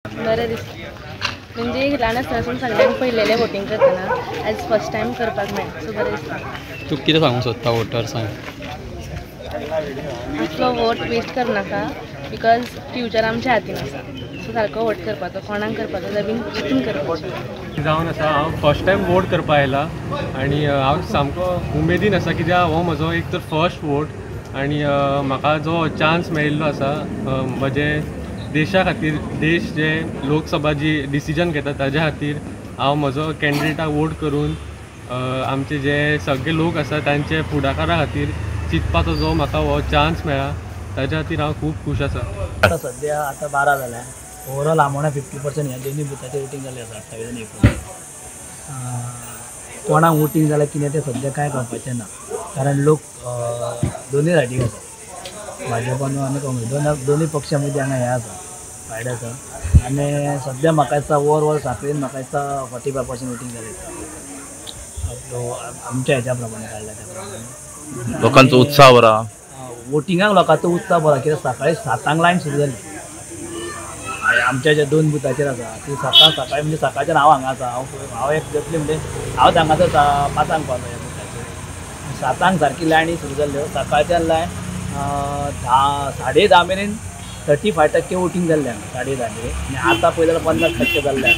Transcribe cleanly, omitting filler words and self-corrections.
बरें दिसता म्हणजे ल्हान आसतनासून सगळ्यांक पयलेलें वोटींग करतना आयज फर्स्ट टायम करपाक मेळ्ळें सो बरें दिसता। तूं कितें सांगूंक सोदता वोटर्सांक? आपलो वोट वेस्ट करनाका बिकॉज फ्युचर आमच्या हातीन आसा। सो सारको वोट करपाचो, कोणाक करपाचो तें बीन चिंतून करपाचें। जावन आसा हांव फर्स्ट टायम वोट करपा आयला आनी हांव सामको उमेदीन आसा कित्याक हो म्हजो एक तर फर्स्ट वोट आनी म्हाका जो चान्स मेळिल्लो आसा म्हजे देशा खातीर देश जे लोकसभा जी डिसिजन घेता ताज्या खातीर हांव म्हजो कॅन्डिडेटाक वोट करून आमचे जे सगळे लोक आसा तांचे फुडाकारा खातीर चिंतपाचो जो म्हाका हो चान्स मेळ्ळा ताज्या खातीर हांव खूब खूश आसा। आता सध्या 12 जाल्या ओवरऑल आमोण्या 50% ह्या दोन्ही बुथाचेर वोटींग जालें आसा 28 आनी 19 कोणाक वोटींग जाल्यार कितें तें सध्या कांय कळपाचें ना कारण लोक दोनूय सायडीक आसा भाजपान आनी काँग्रेस दोनूय पक्षा मदीं हांगा हें आसा फायट आसा आनी सध्या म्हाका दिसता ओवरऑल सांखळेन म्हाका दिसता 45% वोटींग जालें आमच्या हेच्या प्रमाणे काडल्या त्या प्रमाणे लोकांचो उत्साह बरा वोटिंगाक लोकांचो उत्साह बरा कित्याक सकाळी 7 लायन सुरू जाली आमच्या जे 2 बुथाचेर आसा ती सकाळी म्हणजे सकाळच्यान हांव हांगा आसा हांव एक जातली म्हणजे हांव हांगासर 5 पावलो ह्या बुथाचेर 7 सारकी लायनी सुरू जाल्ल्यो सकाळच्यान लायन 10:30 मेरेन 35% वोटींग जाल्लें 10:30 मेरेन आनी आतां पळयल्यार 50% जाल्लें